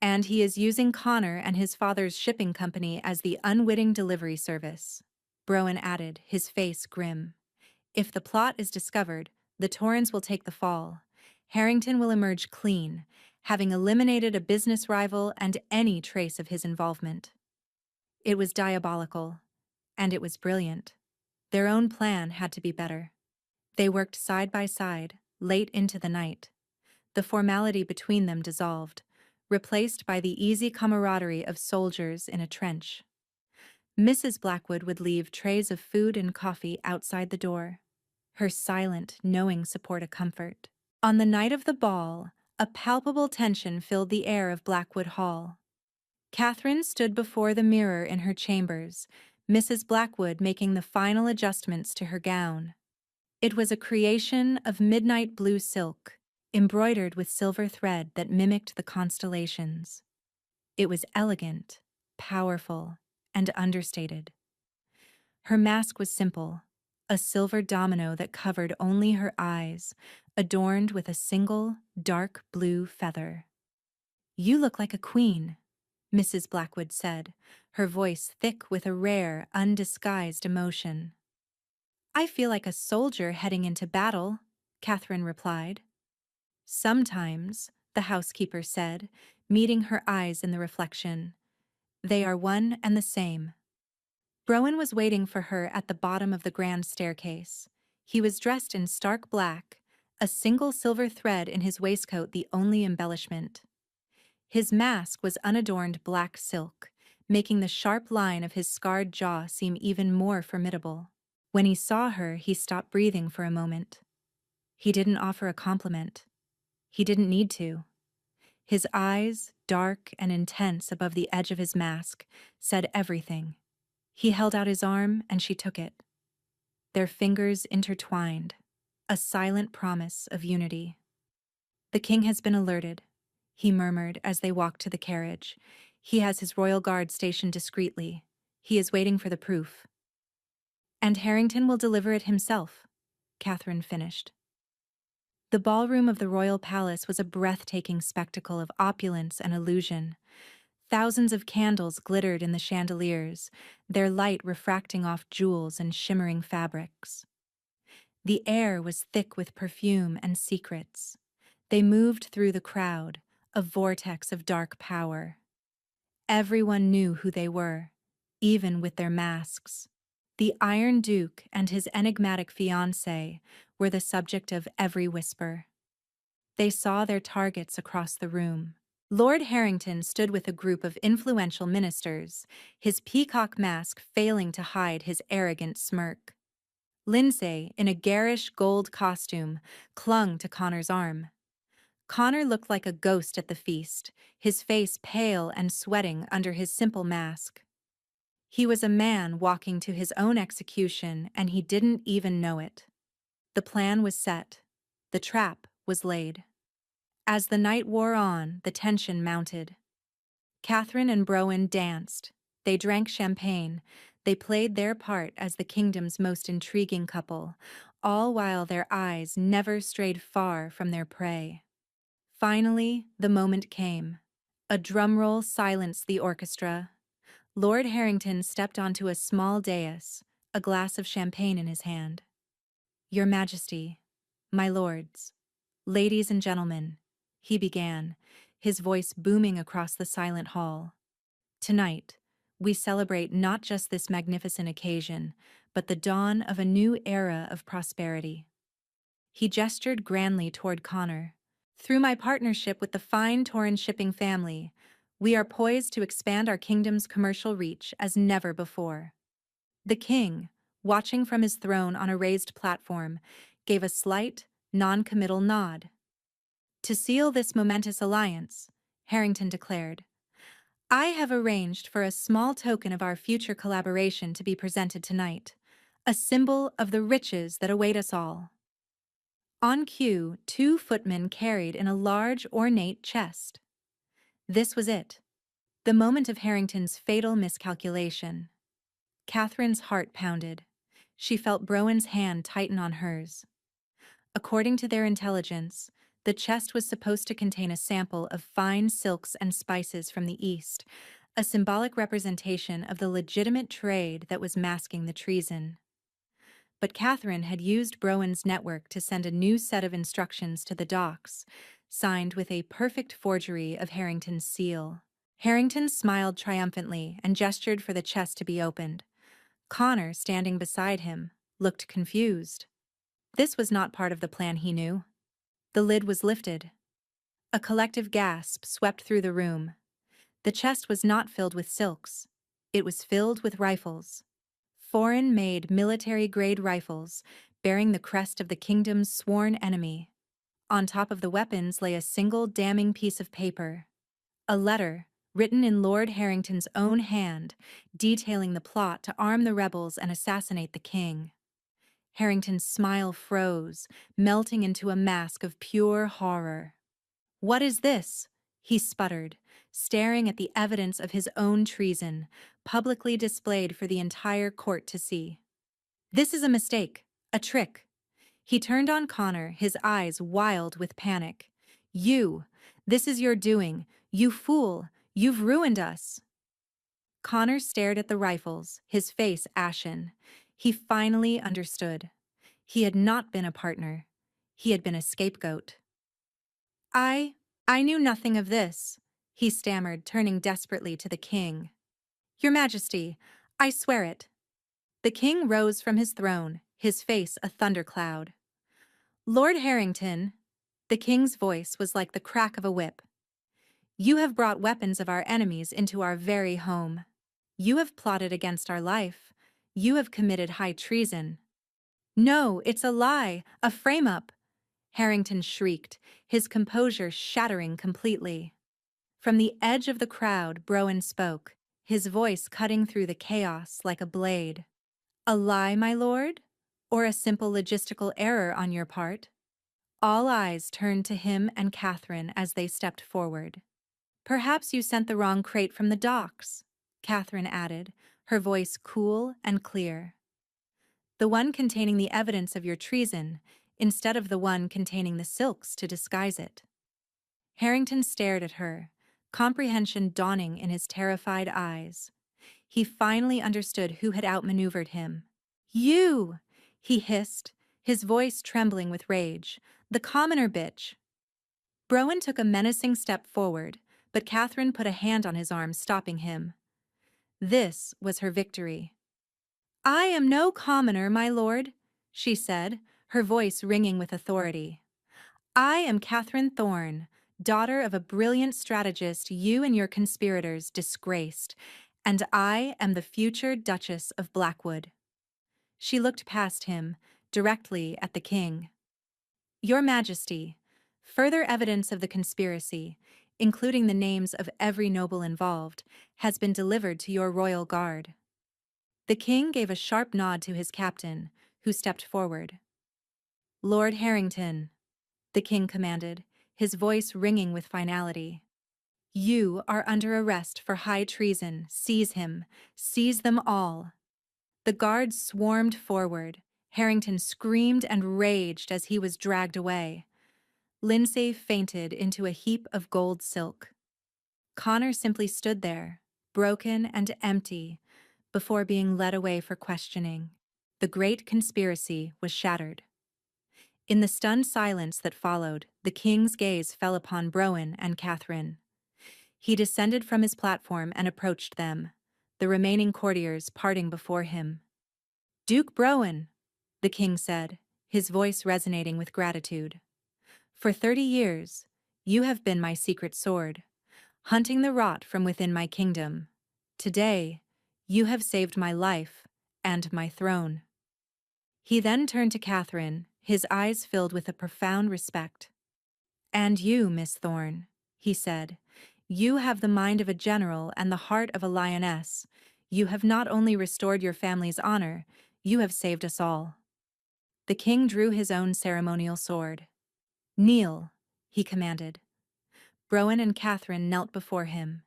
A: And he is using Connor and his father's shipping company as the unwitting delivery service, Browen added, his face grim. If the plot is discovered, the Torrens will take the fall. Harrington will emerge clean, having eliminated a business rival and any trace of his involvement. It was diabolical, and it was brilliant. Their own plan had to be better. They worked side by side, late into the night. The formality between them dissolved, replaced by the easy camaraderie of soldiers in a trench. Mrs. Blackwood would leave trays of food and coffee outside the door, her silent, knowing support a comfort. On the night of the ball, a palpable tension filled the air of Blackwood Hall. Catherine stood before the mirror in her chambers, Mrs. Blackwood making the final adjustments to her gown. It was a creation of midnight blue silk, embroidered with silver thread that mimicked the constellations. It was elegant, powerful, and understated. Her mask was simple, a silver domino that covered only her eyes, adorned with a single, dark blue feather. "You look like a queen," Mrs. Blackwood said, her voice thick with a rare, undisguised emotion. "I feel like a soldier heading into battle," Catherine replied. "Sometimes," the housekeeper said, meeting her eyes in the reflection, "they are one and the same." Browen was waiting for her at the bottom of the grand staircase. He was dressed in stark black, a single silver thread in his waistcoat the only embellishment. His mask was unadorned black silk, making the sharp line of his scarred jaw seem even more formidable. When he saw her, he stopped breathing for a moment. He didn't offer a compliment. He didn't need to. His eyes, dark and intense above the edge of his mask, said everything. He held out his arm, and she took it. Their fingers intertwined, a silent promise of unity. "The king has been alerted," he murmured as they walked to the carriage. "He has his royal guard stationed discreetly. He is waiting for the proof." "And Harrington will deliver it himself," Catherine finished. The ballroom of the royal palace was a breathtaking spectacle of opulence and illusion. Thousands of candles glittered in the chandeliers, their light refracting off jewels and shimmering fabrics. The air was thick with perfume and secrets. They moved through the crowd, a vortex of dark power. Everyone knew who they were, even with their masks. The Iron Duke and his enigmatic fiancé were the subject of every whisper. They saw their targets across the room. Lord Harrington stood with a group of influential ministers, his peacock mask failing to hide his arrogant smirk. Lindsay, in a garish gold costume, clung to Connor's arm. Connor looked like a ghost at the feast, his face pale and sweating under his simple mask. He was a man walking to his own execution, and he didn't even know it. The plan was set. The trap was laid. As the night wore on, the tension mounted. Catherine and Browen danced. They drank champagne. They played their part as the kingdom's most intriguing couple, all while their eyes never strayed far from their prey. Finally, the moment came. A drumroll silenced the orchestra. Lord Harrington stepped onto a small dais, a glass of champagne in his hand. "Your Majesty, my lords, ladies and gentlemen," he began, his voice booming across the silent hall. "Tonight, we celebrate not just this magnificent occasion, but the dawn of a new era of prosperity." He gestured grandly toward Connor. "Through my partnership with the fine Torrens shipping family, we are poised to expand our kingdom's commercial reach as never before." The king, watching from his throne on a raised platform, gave a slight, non-committal nod. "To seal this momentous alliance," Harrington declared, "I have arranged for a small token of our future collaboration to be presented tonight, a symbol of the riches that await us all." On cue, 2 footmen carried in a large, ornate chest. This was it, the moment of Harrington's fatal miscalculation. Catherine's heart pounded. She felt Browen's hand tighten on hers. According to their intelligence, the chest was supposed to contain a sample of fine silks and spices from the East, a symbolic representation of the legitimate trade that was masking the treason. But Catherine had used Browen's network to send a new set of instructions to the docks, signed with a perfect forgery of Harrington's seal. Harrington smiled triumphantly and gestured for the chest to be opened. Connor, standing beside him, looked confused. This was not part of the plan, he knew. The lid was lifted. A collective gasp swept through the room. The chest was not filled with silks. It was filled with rifles. Foreign-made military-grade rifles, bearing the crest of the kingdom's sworn enemy. On top of the weapons lay a single damning piece of paper. A letter, written in Lord Harrington's own hand, detailing the plot to arm the rebels and assassinate the king. Harrington's smile froze, melting into a mask of pure horror. "What is this?" he sputtered, staring at the evidence of his own treason, publicly displayed for the entire court to see. "This is a mistake, a trick." He turned on Connor, his eyes wild with panic. This is your doing. You fool, you've ruined us." Connor stared at the rifles, his face ashen. He finally understood. He had not been a partner. He had been a scapegoat. I knew nothing of this," he stammered, turning desperately to the king. "Your Majesty, I swear it." The king rose from his throne, his face a thundercloud. "Lord Harrington," the king's voice was like the crack of a whip, "you have brought weapons of our enemies into our very home. You have plotted against our life. You have committed high treason." "No, it's a lie, a frame-up," Harrington shrieked, his composure shattering completely. From the edge of the crowd, Browen spoke, his voice cutting through the chaos like a blade. "A lie, my lord? Or a simple logistical error on your part?" All eyes turned to him and Catherine as they stepped forward. "Perhaps you sent the wrong crate from the docks," Catherine added, her voice cool and clear. "The one containing the evidence of your treason, instead of the one containing the silks to disguise it." Harrington stared at her, comprehension dawning in his terrified eyes. He finally understood who had outmaneuvered him. "You!" he hissed, his voice trembling with rage. "The commoner bitch!" Browen took a menacing step forward, but Catherine put a hand on his arm, stopping him. This was her victory. I am no commoner, my lord, she said, her voice ringing with authority. I am Catherine Thorne, daughter of a brilliant strategist you and your conspirators disgraced, and I am the future Duchess of Blackwood. She looked past him, directly at the king. Your Majesty, further evidence of the conspiracy, including the names of every noble involved, has been delivered to your royal guard. The king gave a sharp nod to his captain, who stepped forward. Lord Harrington, the king commanded, his voice ringing with finality. You are under arrest for high treason. Seize him. Seize them all. The guards swarmed forward. Harrington screamed and raged as he was dragged away. Lindsay fainted into a heap of gold silk. Connor simply stood there, broken and empty, before being led away for questioning. The great conspiracy was shattered. In the stunned silence that followed, the king's gaze fell upon Browen and Catherine. He descended from his platform and approached them, the remaining courtiers parting before him. Duke Browen, the king said, his voice resonating with gratitude. For 30 years, you have been my secret sword, hunting the rot from within my kingdom. Today, you have saved my life and my throne. He then turned to Catherine, his eyes filled with a profound respect. And you, Miss Thorne, he said, you have the mind of a general and the heart of a lioness. You have not only restored your family's honor, you have saved us all. The king drew his own ceremonial sword. Kneel, he commanded. Browen and Catherine knelt before him.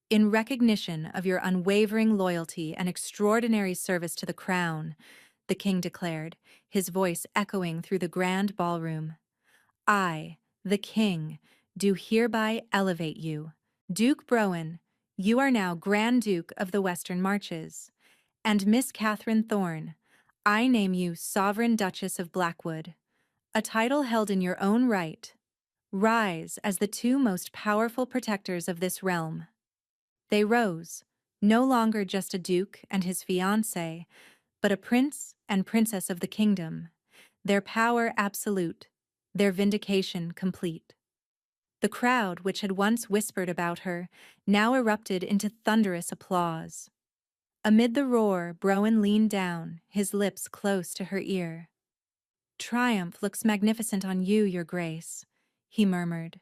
A: In recognition of your unwavering loyalty and extraordinary service to the crown, the king declared, his voice echoing through the grand ballroom, I, the king, do hereby elevate you. Duke Browen, you are now Grand Duke of the Western Marches. And Miss Catherine Thorne, I name you Sovereign Duchess of Blackwood, a title held in your own right. Rise as the two most powerful protectors of this realm. They rose, no longer just a duke and his fiancé, but a prince and princess of the kingdom, their power absolute, their vindication complete. The crowd, which had once whispered about her, now erupted into thunderous applause. Amid the roar, Browen leaned down, his lips close to her ear. Triumph looks magnificent on you, your grace, he murmured.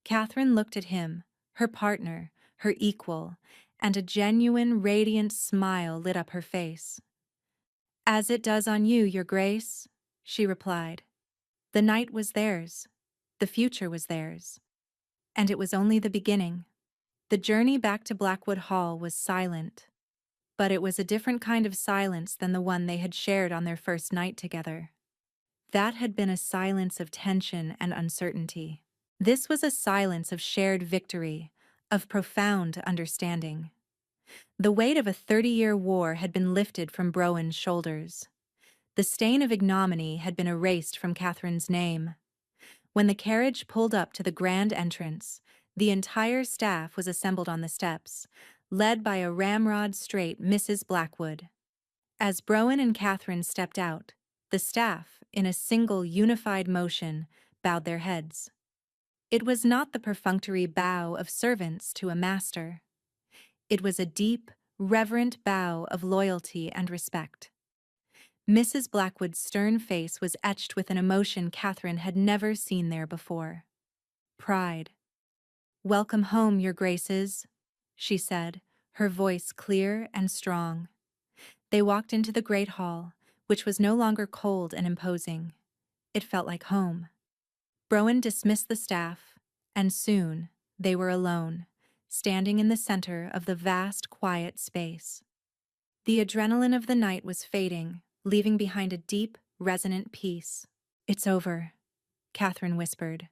A: Catherine looked at him, her partner, her equal, and a genuine, radiant smile lit up her face. As it does on you, your grace, she replied. The night was theirs, the future was theirs, and it was only the beginning. The journey back to Blackwood Hall was silent, but it was a different kind of silence than the one they had shared on their first night together. That had been a silence of tension and uncertainty. This was a silence of shared victory, of profound understanding. The weight of a 30-year war had been lifted from Browen's shoulders. The stain of ignominy had been erased from Catherine's name. When the carriage pulled up to the grand entrance, the entire staff was assembled on the steps, led by a ramrod-straight Mrs. Blackwood. As Browen and Catherine stepped out, the staff, in a single unified motion, bowed their heads. It was not the perfunctory bow of servants to a master. It was a deep, reverent bow of loyalty and respect. Mrs. Blackwood's stern face was etched with an emotion Catherine had never seen there before. Pride. Welcome home, your graces, she said, her voice clear and strong. They walked into the great hall, which was no longer cold and imposing. It felt like home. Browen dismissed the staff, and soon they were alone, standing in the center of the vast, quiet space. The adrenaline of the night was fading, leaving behind a deep, resonant peace. It's over, Catherine whispered,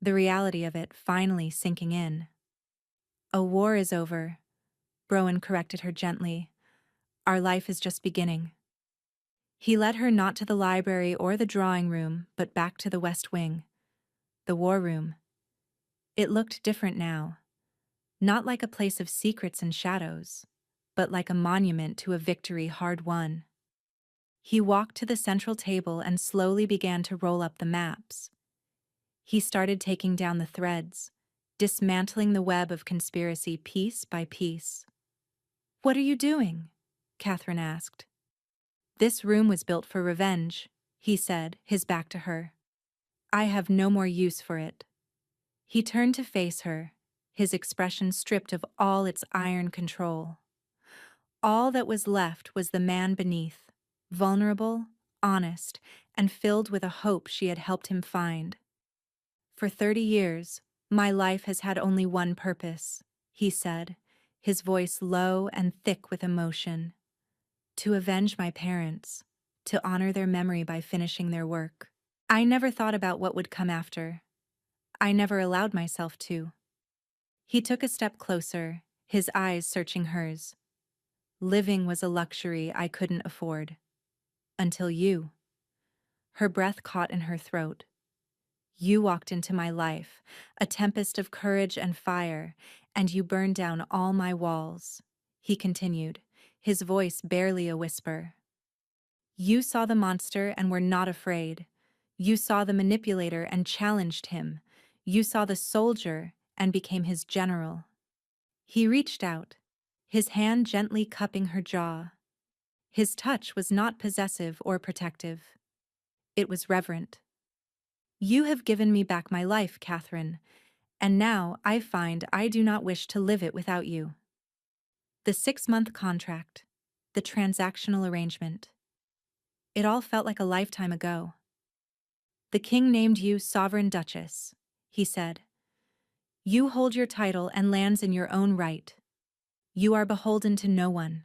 A: the reality of it finally sinking in. A war is over, Browen corrected her gently. Our life is just beginning. He led her not to the library or the drawing room, but back to the West Wing, the war room. It looked different now, not like a place of secrets and shadows, but like a monument to a victory hard won. He walked to the central table and slowly began to roll up the maps. He started taking down the threads, dismantling the web of conspiracy piece by piece. "What are you doing?" Catherine asked. "This room was built for revenge," he said, his back to her. "I have no more use for it." He turned to face her, his expression stripped of all its iron control. All that was left was the man beneath, vulnerable, honest, and filled with a hope she had helped him find. "For 30 years, my life has had only one purpose," he said, his voice low and thick with emotion. "To avenge my parents, to honor their memory by finishing their work. I never thought about what would come after. I never allowed myself to." He took a step closer, his eyes searching hers. "Living was a luxury I couldn't afford. Until you." Her breath caught in her throat. "You walked into my life, a tempest of courage and fire, and you burned down all my walls," he continued, his voice barely a whisper. "You saw the monster and were not afraid. You saw the manipulator and challenged him. You saw the soldier and became his general." He reached out, his hand gently cupping her jaw. His touch was not possessive or protective. It was reverent. "You have given me back my life, Catherine, and now I find I do not wish to live it without you." The 6-month contract, the transactional arrangement. It all felt like a lifetime ago. "The king named you Sovereign Duchess," he said. "You hold your title and lands in your own right. You are beholden to no one.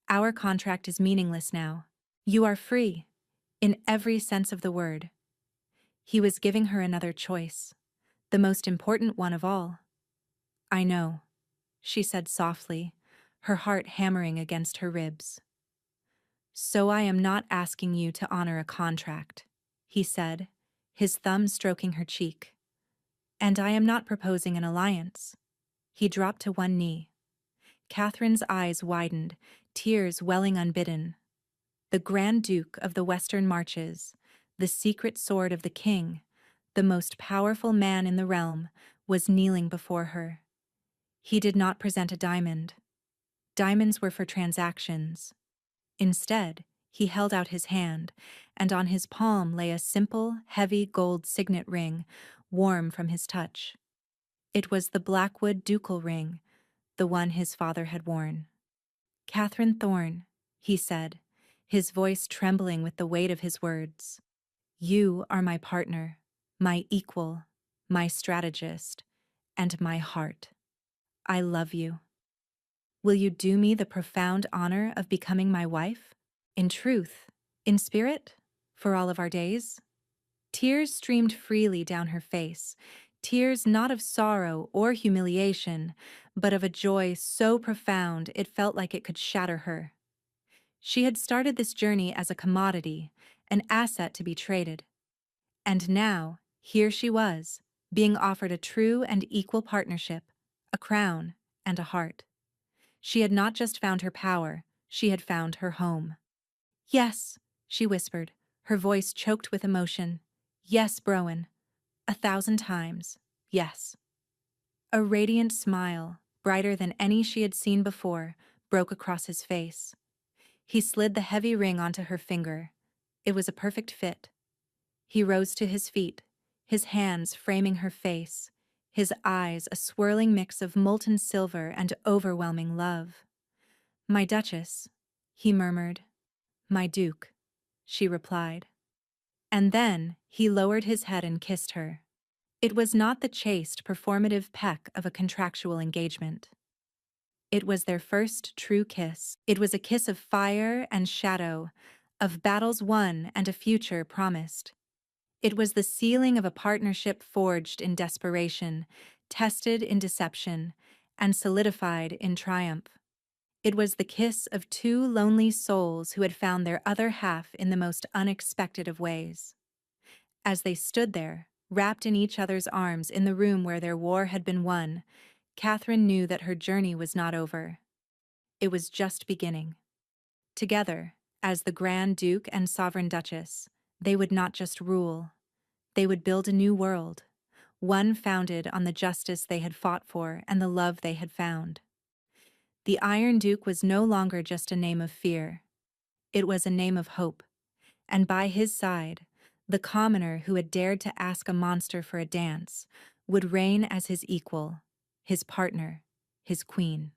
A: Our contract is meaningless now. You are free, in every sense of the word." He was giving her another choice, the most important one of all. "I know," she said softly, her heart hammering against her ribs. "So I am not asking you to honor a contract," he said, his thumb stroking her cheek. "And I am not proposing an alliance." He dropped to one knee. Catherine's eyes widened, tears welling unbidden. The Grand Duke of the Western Marches, the secret sword of the king, the most powerful man in the realm, was kneeling before her. He did not present a diamond. Diamonds were for transactions. Instead, he held out his hand, and on his palm lay a simple, heavy gold signet ring, warm from his touch. It was the Blackwood ducal ring, the one his father had worn. "Catherine Thorne," he said, his voice trembling with the weight of his words. "You are my partner, my equal, my strategist, and my heart. I love you. Will you do me the profound honor of becoming my wife? In truth, in spirit, for all of our days?" Tears streamed freely down her face, tears not of sorrow or humiliation, but of a joy so profound it felt like it could shatter her. She had started this journey as a commodity, an asset to be traded. And now, here she was, being offered a true and equal partnership, a crown and a heart. She had not just found her power, she had found her home. "Yes," she whispered, her voice choked with emotion. "Yes, Browen. 1,000 times, yes." A radiant smile, brighter than any she had seen before, broke across his face. He slid the heavy ring onto her finger. It was a perfect fit. He rose to his feet, his hands framing her face, his eyes a swirling mix of molten silver and overwhelming love. "My Duchess," he murmured. "My Duke," she replied. And then he lowered his head and kissed her. It was not the chaste, performative peck of a contractual engagement. It was their first true kiss. It was a kiss of fire and shadow, of battles won and a future promised. It was the sealing of a partnership forged in desperation, tested in deception, and solidified in triumph. It was the kiss of two lonely souls who had found their other half in the most unexpected of ways. As they stood there, wrapped in each other's arms in the room where their war had been won, Catherine knew that her journey was not over. It was just beginning. Together, as the Grand Duke and Sovereign Duchess, they would not just rule. They would build a new world, one founded on the justice they had fought for and the love they had found. The Iron Duke was no longer just a name of fear. It was a name of hope, and by his side, the commoner who had dared to ask a monster for a dance would reign as his equal, his partner, his queen.